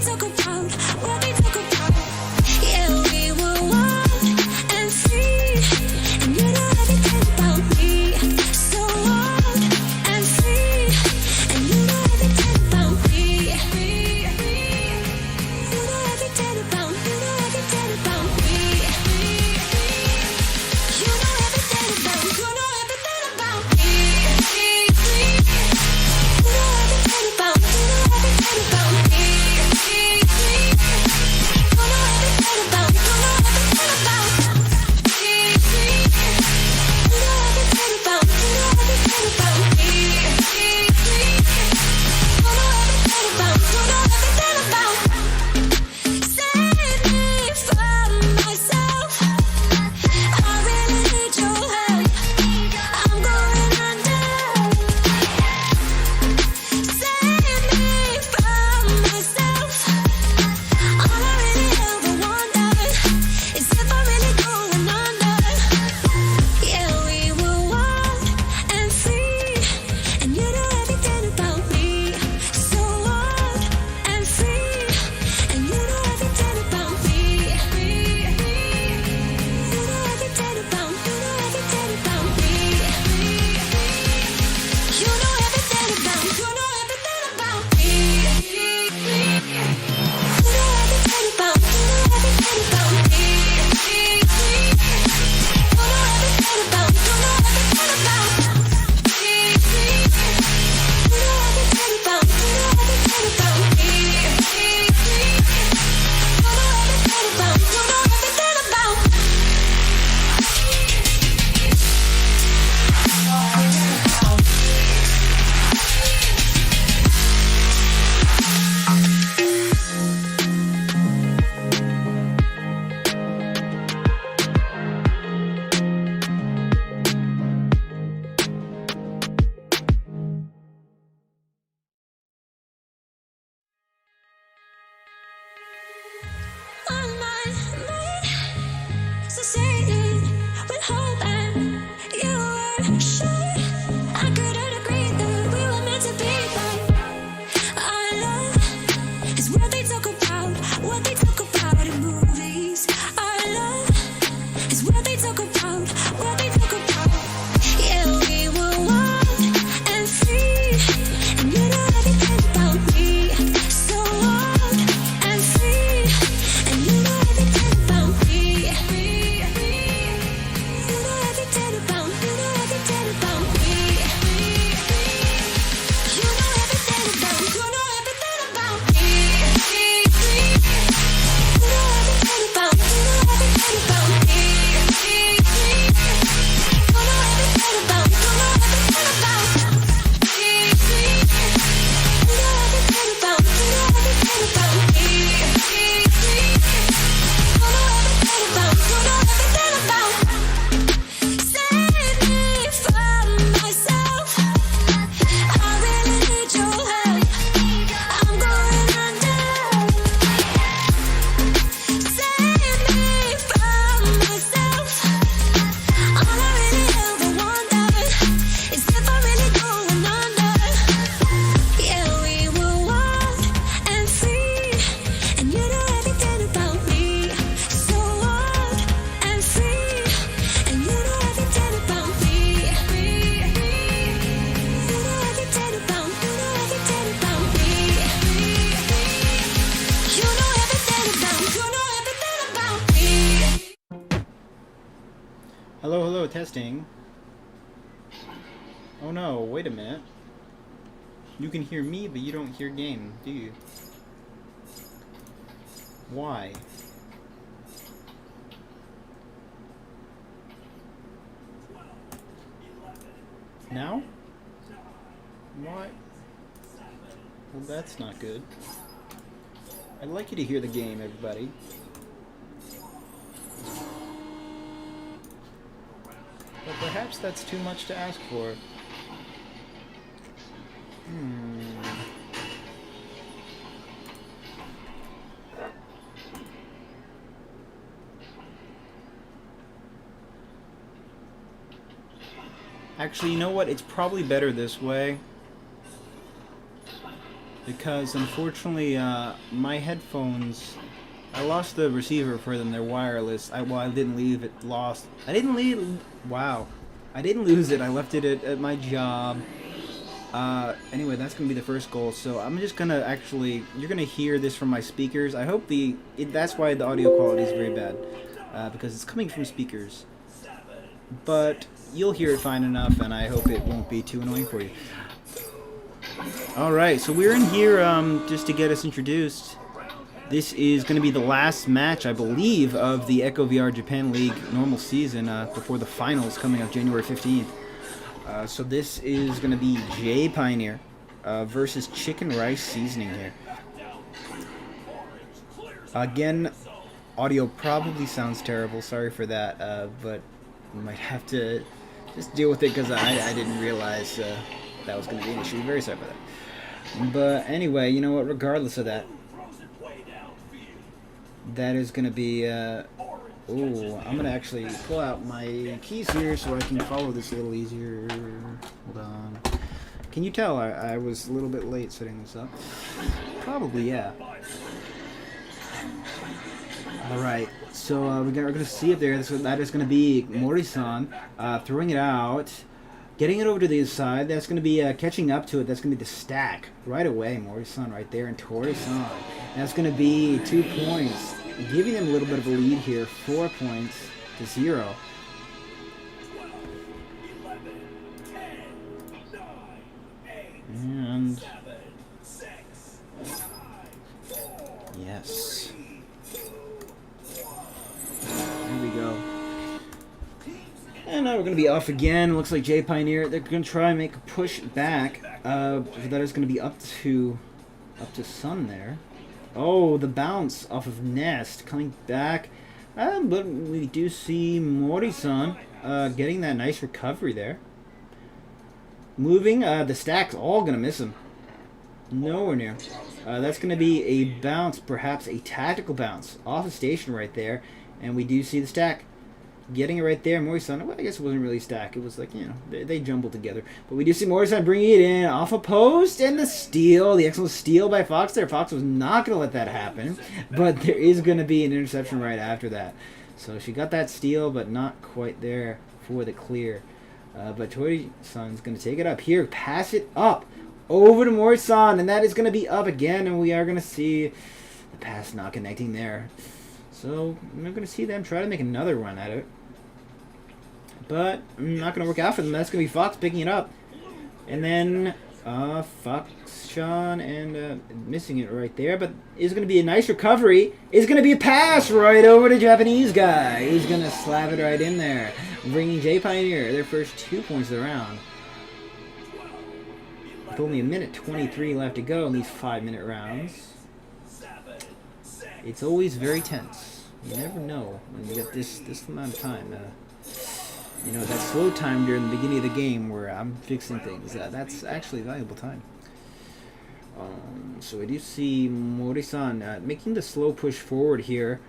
talk about, what they talk about. Yeah, we were wild and free, and you know everything about me. So wild and free, and you know everything about me. You know everything about, you know everything about me. You know everything about, you know everything about me. You know everything about, you know everything about me. You know everything about, you know everything about me. You know everything about, you know everything about me. You know everything about, you know everything about. Save me from myself. I really need your help. I'm going under. Save me from myself. All I really ever wondered is if I'm really going under. Yeah, we were wild and free, and you know everything about me. So wild and free, and you know everything about me. You know everything about, you know everything about me. You know everything about, you know everything about me. You know everything about, you know everything about me. You know everything about, you know everything about me. You know everything about, you know everything about me. You know everything about, you know everything about. On my mind, sustained with hope, and you were sure I couldn't agree that we were meant to be. But our love is what they talk about in movies. Our love is what they talk about, what they talk about. Yeah, we were wild and free, and you know everything about me. So wild and free, and you know everything about me. You know everything about, you know everything about me. You know everything about, you know everything about me. You know everything about, you know everything about me. You know everything about, you know everything about. You know everything about, you know everything about me. You know everything about, you know everything about. Save me from myself. I really need your help. I'm going under. Save me from myself. All I really ever wondered is if I'm really going under. Yeah, we were wild and free, and you know everything about me. So wild and free, and you know everything about me. You know everything about, you know everything about me. You know everything about, you know everything about me. Hello, hello, testing. Oh no, wait a minute. You can hear me, but you don't hear game, do you? Why? Now? Why? Well, that's not good. I'd like you to hear the game, everybody. But perhaps that's too much to ask for. Actually, you know what? It's probably better this way. because unfortunately my headphones, I lost the receiver for them. They're wireless. I didn't leave it lost. I didn't lose it. I left it at my job. Anyway, that's going to be the first goal. So I'm just going to actually, you're going to hear this from my speakers. I hope that's why the audio quality is very bad. Because it's coming from speakers. But you'll hear it fine enough, and I hope it won't be too annoying for you. Alright, so we're in here just to get us introduced. This is going to be the last match, I believe, of the Echo VR Japan League normal season before the finals coming up January 15th. So this is going to be JPioneers versus Chicken Rice Seasoning here. Again, audio probably sounds terrible. Sorry for that, but we might have to just deal with it because I didn't realize that was going to be an issue. Very sorry about that. But anyway, you know what? Regardless of that, that is going to be... Ooh, I'm going to actually pull out my keys here so I can follow this a little easier. Hold on. Can you tell I was a little bit late setting this up? Probably, yeah. Alright, so we're going to see it there. That is going to be Mori-san throwing it out, getting it over to the other side. That's going to be catching up to it. That's going to be the stack right away. Mori-san right there, and Tori-san. That's going to be 2 points, giving them a little bit of a lead here, 4 points to 0. And yes. There we go. And now we're going to be off again. Looks like JPioneers, they're going to try and make a push back. That is going to be up to Sun there. Oh, the bounce off of Nest coming back. But we do see Mori-san getting that nice recovery there. Moving, the stack's all going to miss him. Nowhere near. That's going to be a bounce, perhaps a tactical bounce off the station right there. And we do see the stack getting it right there. Mori-san, well, I guess it wasn't really stack. It was like, you know, they jumbled together. But we do see Mori-san bringing it in off a post, and the steal, the excellent steal by Fox there. Fox was not going to let that happen, but there is going to be an interception right after that. So she got that steal, but not quite there for the clear. But Tori-san's going to take it up here, pass it up over to Mori-san, and that is going to be up again, and we are going to see the pass not connecting there. So we're going to see them try to make another run at it. But not going to work out for them. That's going to be Fox picking it up. And then Fox, Sean, and missing it right there. But it's going to be a nice recovery. It's going to be a pass right over to Japanese guy. He's going to slap it right in there, bringing JPioneers their first 2 points of the round. With only 1:23 left to go in these 5-minute rounds. It's always very tense. You never know when you get this amount of time. You know, that slow time during the beginning of the game where I'm fixing things. That's actually valuable time. So we do see Mori-san making the slow push forward here.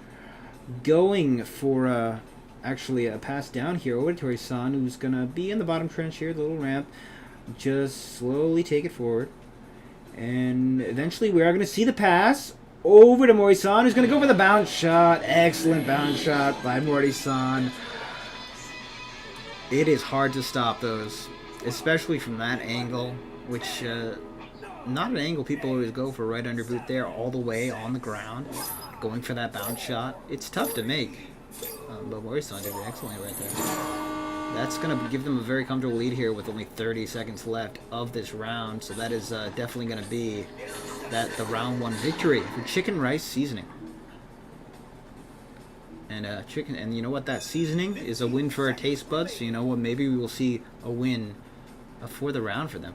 Going for actually a pass down here over to Tori-san, who's going to be in the bottom trench here, the little ramp. Just slowly take it forward. And eventually we are going to see the pass over to Mori-san, who's going to go for the bounce shot. Excellent bounce shot by Mori-san. It is hard to stop those, especially from that angle, which not an angle people always go for, right under boot there, all the way on the ground, going for that bounce shot. It's tough to make, but Mori-san did it excellently right there. That's going to give them a very comfortable lead here with only 30 seconds left of this round, so that is definitely going to be the round 1 victory for Chicken Rice Seasoning. And you know what? That seasoning is a win for our taste buds. So you know what? Maybe we will see a win for the round for them.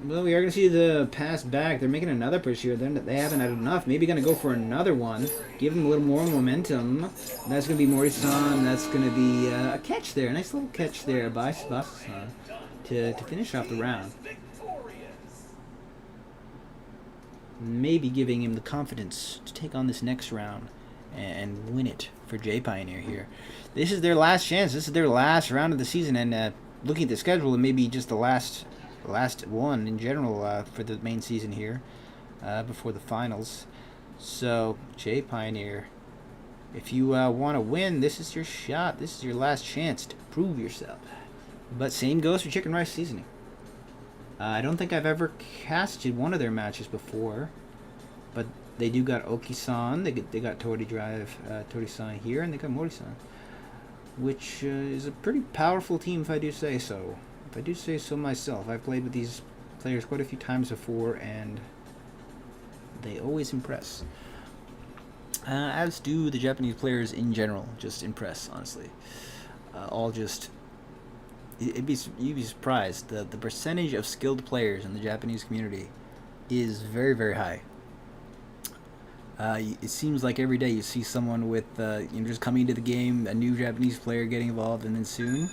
Well, we are going to see the pass back. They're making another push here. They haven't had enough. Maybe going to go for another one. Give them a little more momentum. That's going to be Mori-san. That's going to be a catch there. A nice little catch there by Tsubasa-san to finish off the round. Maybe giving him the confidence to take on this next round and win it for JPioneers here. This is their last chance. This is their last round of the season, and looking at the schedule, it may be just the last last one in general for the main season here before the finals. So, JPioneer, if you want to win, this is your shot. This is your last chance to prove yourself. But same goes for Chicken Rice Seasoning. I don't think I've ever casted one of their matches before, but they do got Oki-san, they got Tori-san here, and they got Mori-san, which is a pretty powerful team if I do say so. If I do say so myself. I've played with these players quite a few times before, and they always impress. As do the Japanese players in general, just impress, honestly. All just... you'd be surprised. The percentage of skilled players in the Japanese community is very, very high. It seems like every day you see someone with just coming into the game, a new Japanese player getting involved, and then soon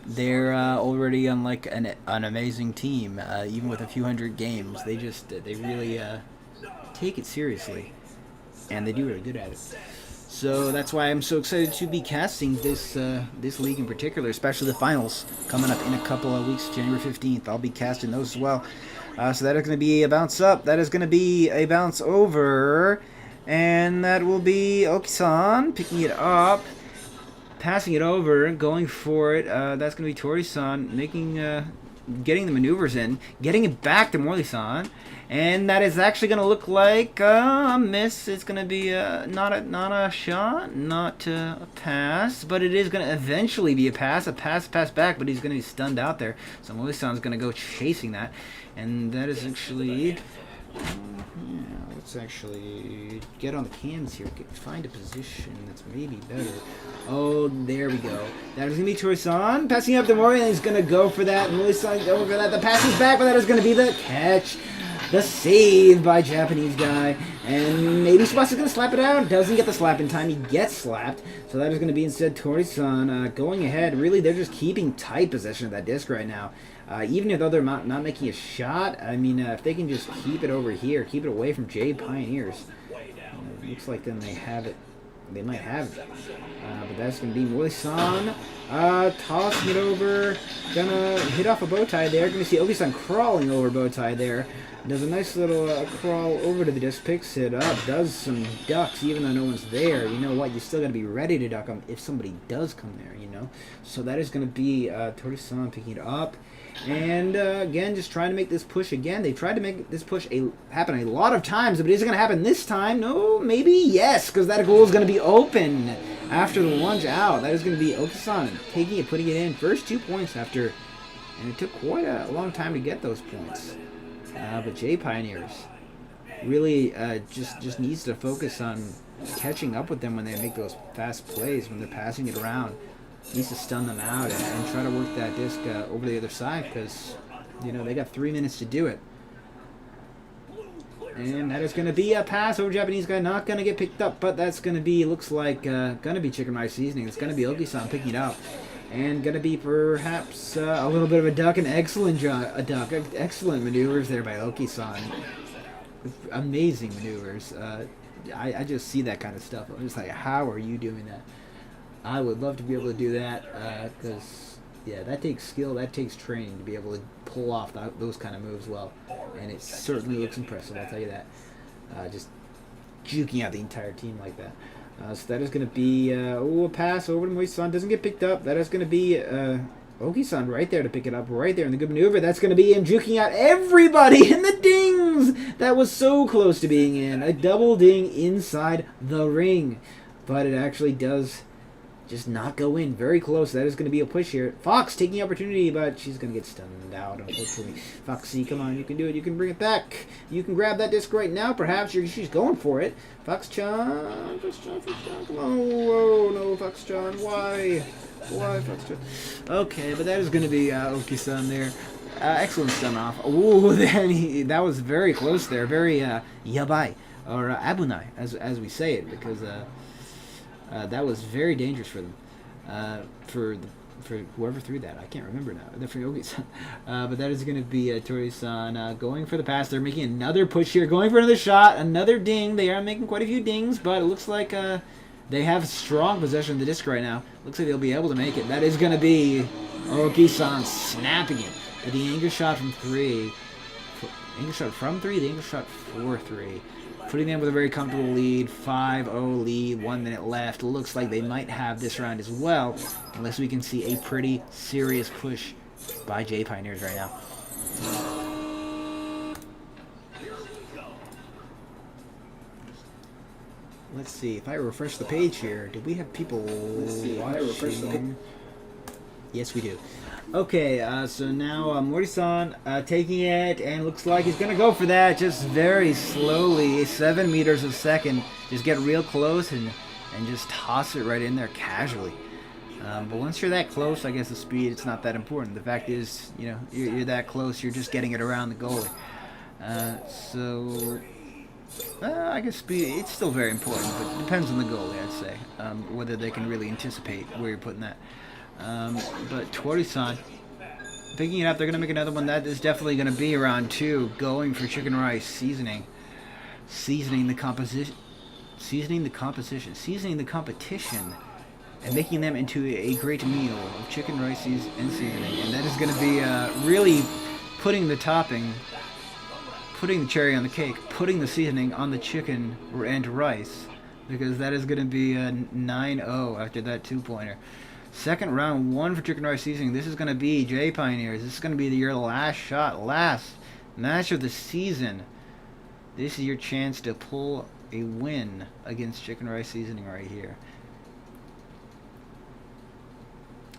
they're already on like an amazing team. Even with a few hundred games, they really take it seriously, and they do really good at it. So that's why I'm so excited to be casting this league in particular, especially the finals coming up in a couple of weeks, January 15th. I'll be casting those as well. So that is going to be a bounce up. That is going to be a bounce over. And that will be Oki-san picking it up, passing it over, going for it. That's going to be Tori-san getting the maneuvers in, getting it back to Morley-san. And that is actually going to look like a miss. It's going to be not a shot, not a pass, but it is going to eventually be a pass pass back, but he's going to be stunned out there. So Morley-san's going to go chasing that. And that is actually... let's actually get on the cans here. Find a position that's maybe better. Oh, there we go. That is going to be Tori-san passing up to Mori, and he's going to go for that. Morley-san going for that. The pass is back, but that is going to be the catch. The save by Japanese guy. And maybe Tsubasa is going to slap it out. Doesn't get the slap in time. He gets slapped. So that is going to be instead Tori-san going ahead. Really, they're just keeping tight possession of that disc right now. Even though they're not making a shot, I mean, if they can just keep it over here, keep it away from JPioneers, looks like then they have it. They might have it. But that's going to be Morley-san tossing it over. Gonna hit off a bow tie there. Gonna see Oki-san crawling over bow tie there. Does a nice little crawl over to the disc, picks it up, does some ducks even though no one's there. You know what? You still got to be ready to duck them if somebody does come there, you know? So that is going to be Tori-san picking it up. And again, just trying to make this push again. They tried to make this push happen a lot of times, but is it going to happen this time? No, maybe yes, because that goal is going to be open after the lunge out. That is going to be Oki-san taking it, putting it in. First 2 points after, and it took quite a long time to get those points. But JPioneers really just needs to focus on catching up with them when they make those fast plays, when they're passing it around. Needs to stun them out and try to work that disc over the other side because, you know, they got 3 minutes to do it. And that is going to be a pass over Japanese guy. Not going to get picked up, but that's going to be, looks like, going to be Chicken Rice Seasoning. It's going to be Oki-san picking it up. And going to be perhaps a little bit of a duck. An excellent duck. Excellent maneuvers there by Oki-san. Amazing maneuvers. I just see that kind of stuff. I'm just like, how are you doing that? I would love to be able to do that because, yeah, that takes skill, that takes training to be able to pull off those kind of moves well. And it certainly looks impressive, I'll tell you that. Just juking out the entire team like that. So that is going to be a pass over to Mori-san. Doesn't get picked up. That is going to be Oki-san right there to pick it up. Right there in the good maneuver. That's going to be him juking out everybody in the dings. That was so close to being in. A double ding inside the ring. But it actually does just not go in. Very close. That is going to be a push here. Fox taking the opportunity, but she's going to get stunned out, unfortunately. Foxy, come on. You can do it. You can bring it back. You can grab that disc right now, perhaps. She's going for it. Fox-chan. Fox-chan. Come on. Whoa, no, Fox-chan. Why? Why, Fox-chan? Okay, but that is going to be Oki-san there. Excellent stun off. Ooh, that was very close there. Very yabai, or abunai, as we say it, because that was very dangerous for them. For whoever threw that, I can't remember now. For Yogi-san. But that is going to be Tori-san going for the pass. They're making another push here, going for another shot, another ding. They are making quite a few dings, but it looks like they have strong possession of the disc right now. Looks like they'll be able to make it. That is going to be Oki-san snapping it. With the angle shot from 3. Angle shot from 3? The angle shot for 3. Putting them with a very comfortable lead. 5-0 lead. 1 minute left. Looks like they might have this round as well. Unless we can see a pretty serious push by JPioneers right now. Let's see. If I refresh the page here, do we have people watching? Yes, we do. Okay, so now Mori-san taking it, and looks like he's going to go for that just very slowly. 7 meters a second. Just get real close and just toss it right in there casually. But once you're that close, I guess the speed, it's not that important. The fact is, you know, you're that close, you're just getting it around the goalie. I guess speed, it's still very important, but it depends on the goalie, I'd say, whether they can really anticipate where you're putting that. But Tori-san, picking it up, they're going to make another one. That is definitely going to be round 2, going for chicken rice seasoning. Seasoning the competition, and making them into a great meal of chicken rice and seasoning. And that is going to be really putting the topping, putting the cherry on the cake, putting the seasoning on the chicken and rice, because that is going to be a 9-0 after that 2-pointer. Second round, 1 for chicken rice seasoning. This is going to be JPioneers. This is going to be your last shot, last match of the season. This is your chance to pull a win against chicken rice seasoning right here.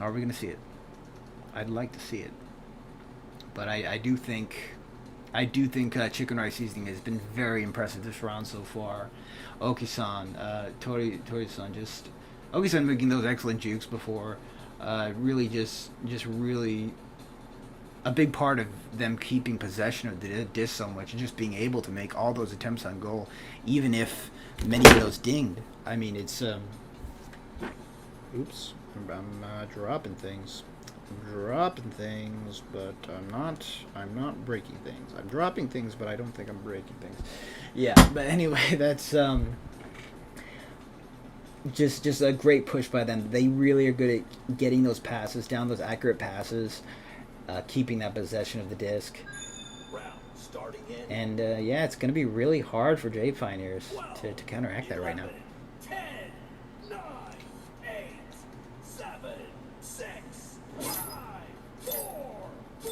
Are we going to see it? I'd like to see it, but I do think chicken rice seasoning has been very impressive this round so far. Oki-san, Tori-san, just Oki-san making those excellent jukes before, really just really a big part of them keeping possession of the disc so much, and just being able to make all those attempts on goal, even if many of those dinged. I mean, it's oops, I'm dropping things. I'm dropping things, but I'm not breaking things. I'm dropping things, but I don't think I'm breaking things. Yeah, but anyway, that's just a great push by them. They really are good at getting those passes down, those accurate passes, keeping that possession of the disc. And yeah, it's going to be really hard for JPioneers to counteract that right now. 10, 9, 8, 7, 6, 5, 4, 3,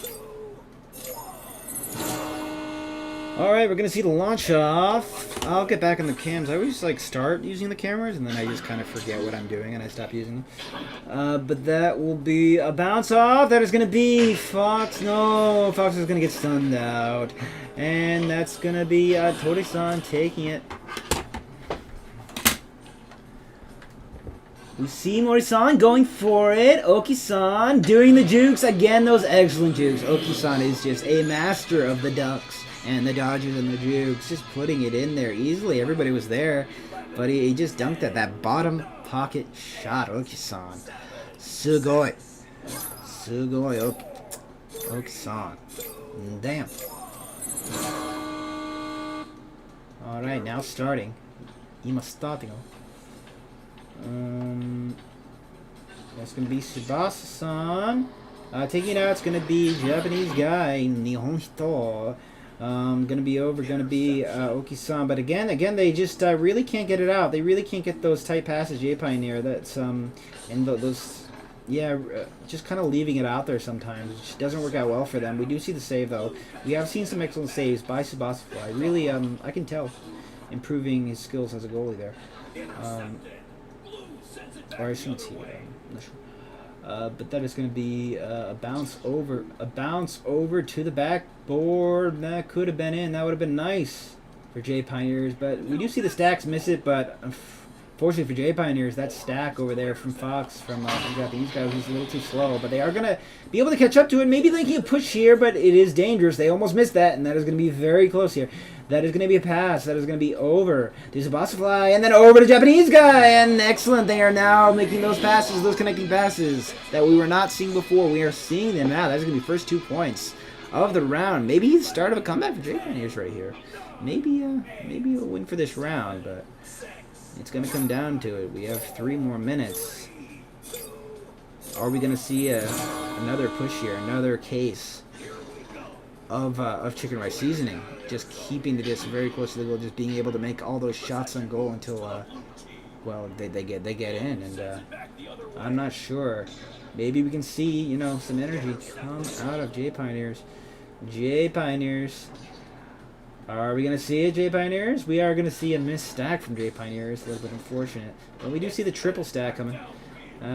2, 1. All right, we're going to see the launch off. I'll get back on the cams. I always start using the cameras, and then I just kind of forget what I'm doing, and I stop using them. But that will be a bounce off. That is going to be Fox. No, Fox is going to get stunned out. And that's going to be Tori-san taking it. We see Mori-san going for it. Oki-san doing the jukes. Again, those excellent jukes. Oki-san is just a master of the ducks and the dodges and the jukes. Just putting it in there easily. Everybody was there. But he just dunked at that bottom pocket shot. Oki-san. Sugoi. Sugoi Oki-san. Damn. Alright, now starting. Ima starting. That's going to be Tsubasa-san. Taking it out, it's going to be Japanese guy, Nihon Hito. Going to be over, going to be Oki-san. But again, they just really can't get it out. They really can't get those tight passes, JPioneer. That's, and those, yeah, just kind of leaving it out there sometimes. It just doesn't work out well for them. We do see the save, though. We have seen some excellent saves by Tsubasa. Really, I can tell, improving his skills as a goalie there. Or I shouldn't see it. But that is going to be a bounce over to the backboard. That could have been in. That would have been nice for JPioneers. But we do see the stacks miss it. But fortunately for JPioneers, that stack over there from Fox, from Japanese guy, who's a little too slow. But they are going to be able to catch up to it. Maybe making a push here, but it is dangerous. They almost missed that, and that is going to be very close here. That is going to be a pass. That is going to be over to Tsubasa, and then over to Japanese guy. And excellent. They are now making those passes, those connecting passes that we were not seeing before. We are seeing them now. That's going to be first 2 points of the round. Maybe the start of a comeback for JPioneers right here. Maybe a win for this round, but it's going to come down to it. We have 3 more minutes. Are we going to see another push here, another case of chicken rice seasoning? Just keeping the disc very close to the goal, just being able to make all those shots on goal until, well, they get in. And I'm not sure. Maybe we can see, you know, some energy come out of JPioneers. JPioneers. Are we going to see it, JPioneers? We are going to see a missed stack from JPioneers. A little bit unfortunate. But we do see the triple stack coming.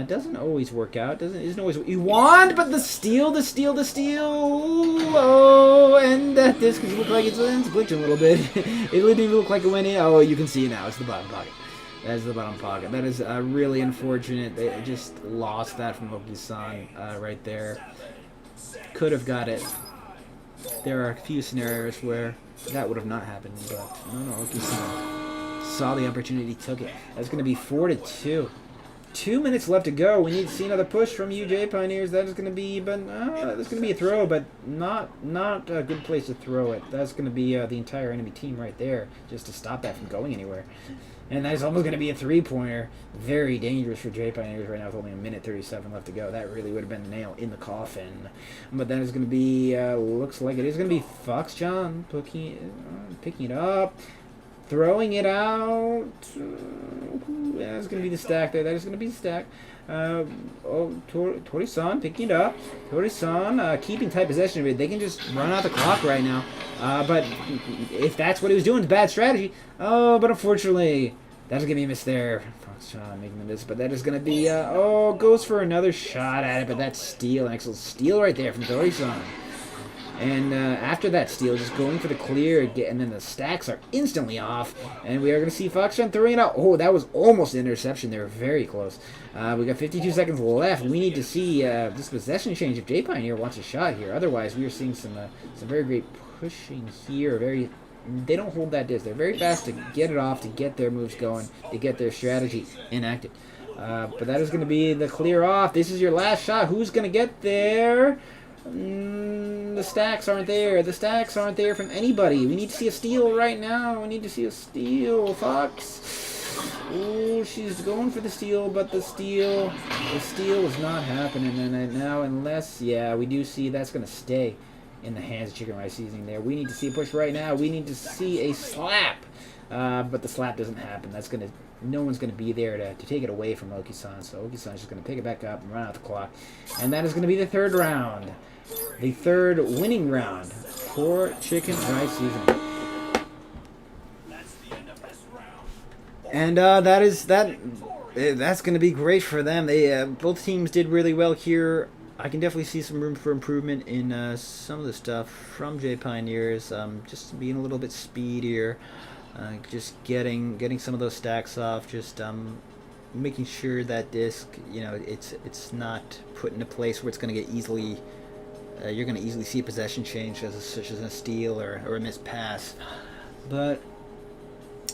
Doesn't always work out. Isn't always what you want, but the steal. Oh, and that disc look like it's glitching a little bit. It didn't even look like it went in. Oh, you can see it now. It's the bottom pocket. That is the bottom pocket. That is really unfortunate. They just lost that from Oki-san right there. Could have got it. There are a few scenarios where that would have not happened, but no, Oki-san saw the opportunity, took it. That's going to be 4-2. 2 minutes left to go. We need to see another push from you, JPioneers. That is going to be, but that's going to be a throw, but not a good place to throw it. That's going to be the entire enemy team right there, just to stop that from going anywhere. And that's almost going to be a three-pointer. Very dangerous for JPioneers right now with only 1:37 left to go. That really would have been the nail in the coffin. But that is going to be, looks like it is going to be Fox-chan picking it up. Throwing it out. Yeah, that's going to be the stack there. That is going to be the stack. Tori-san picking it up. Tori-san keeping tight possession of it. They can just run out the clock right now. But if that's what he was doing, it's a bad strategy. Oh, but unfortunately, that's going to be a miss there. Fox-chan making the miss. But that is going to be, goes for another shot at it. But that's steal. An excellent steal right there from Tori-san. And after that steal, just going for the clear, and then the stacks are instantly off. And we are going to see Fox-chan throwing it out. Oh, that was almost an interception. They were very close. We got 52 seconds left. We need to see this possession change if JPioneer wants a shot here. Otherwise, we are seeing some very great pushing here. They don't hold that disc. They're very fast to get it off, to get their moves going, to get their strategy enacted. But that is going to be the clear off. This is your last shot. Who's going to get there? The stacks aren't there. The stacks aren't there from anybody. We need to see a steal right now. We need to see a steal. Fox. Oh, she's going for the steal, but the steal is not happening. And now, unless, yeah, we do see that's going to stay in the hands of Chicken Rice Seasoning there. We need to see a push right now. We need to see a slap. But the slap doesn't happen. No one's going to be there to take it away from Oki-san. So Oki-san's just going to pick it back up and run out the clock. And that is going to be the third round. The third winning round for Chicken Rice Seasoning. And that's going to be great for them. They both teams did really well here. I can definitely see some room for improvement in some of the stuff from JPioneers. Just being a little bit speedier. Just getting some of those stacks off, just making sure that disc, it's not put in a place where it's going to get easily, you're going to easily see a possession change, such as a steal or a missed pass. But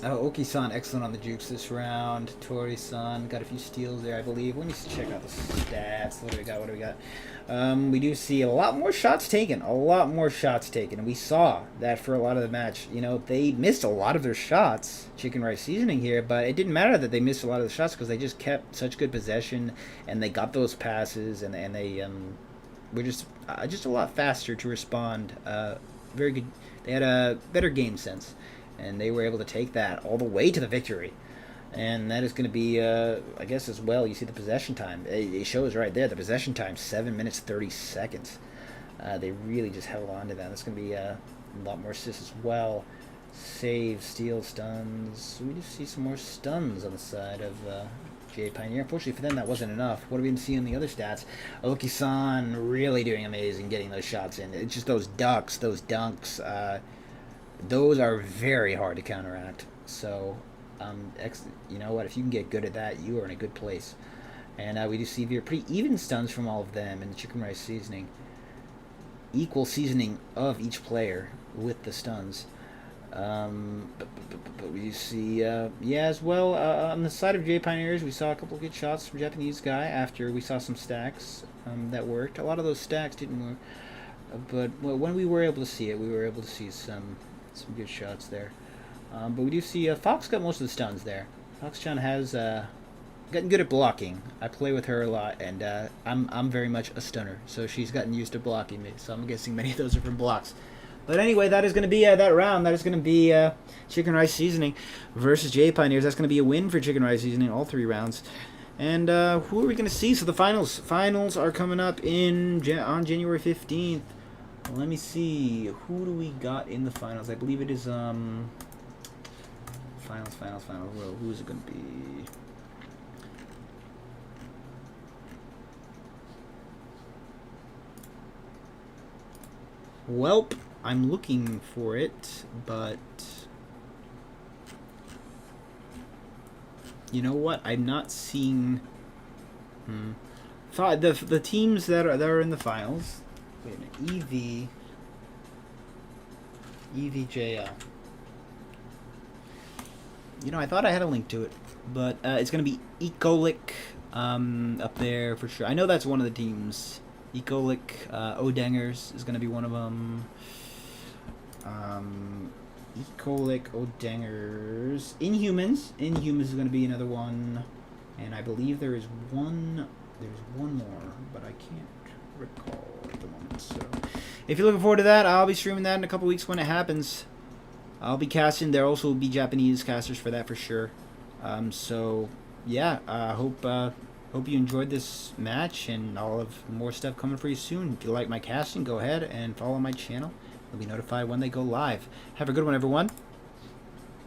Oki-san excellent on the jukes this round. Tori-san got a few steals there, I believe. Let me check out the stats. What do we got? We do see a lot more shots taken. And we saw that for a lot of the match. They missed a lot of their shots, Chicken Rice Seasoning here, but it didn't matter that they missed a lot of the shots because they just kept such good possession and they got those passes and they were just a lot faster to respond. Very good. They had a better game sense. And they were able to take that all the way to the victory. And that is going to be, I guess as well, you see the possession time. It shows right there, the possession time, 7 minutes, 30 seconds. They really just held on to that. That's going to be a lot more assists as well. Save, steal, stuns. We just see some more stuns on the side of JPioneer. Unfortunately for them, that wasn't enough. What do we see in the other stats? Oki-san really doing amazing getting those shots in. It's just those dunks. Those are very hard to counteract. So, you know what? If you can get good at that, you are in a good place. And we do see pretty even stuns from all of them in the Chicken Rice Seasoning. Equal seasoning of each player with the stuns. But we see, as well, on the side of JPioneers, we saw a couple of good shots from Japanese guy after we saw some stacks that worked. A lot of those stacks didn't work. But when we were able to see it, we were able to see some good shots there. But we do see Fox got most of the stuns there. Fox-chan has getting good at blocking. I play with her a lot, and I'm very much a stunner, so she's gotten used to blocking me. So I'm guessing many of those are from blocks. But anyway, that is going to be that round. That is going to be Chicken Rice Seasoning versus JPioneers. That's going to be a win for Chicken Rice Seasoning all 3 rounds. And who are we going to see? So the finals are coming up on January 15th. Let me see. Who do we got in the finals? I believe it is finals. Well, who is it going to be? Welp, I'm looking for it, but you know what? I'm not seeing the teams that are in the finals. Wait a minute. EVJL. You know, I thought I had a link to it, but it's going to be Ecolic up there for sure. I know that's one of the teams. Ecolic, Odangers is going to be one of them. Ecolic, Odangers. Inhumans. Inhumans is going to be another one. And I believe there's one more, but I can't recall at the moment. So if you're looking forward to that, I'll be streaming that in a couple weeks when it happens. I'll be casting. There also will be Japanese casters for that for sure. So yeah, hope you enjoyed this match, and I'll have more stuff coming for you soon. If you like my casting, go ahead and follow my channel. You'll be notified when they go live. Have a good one, everyone.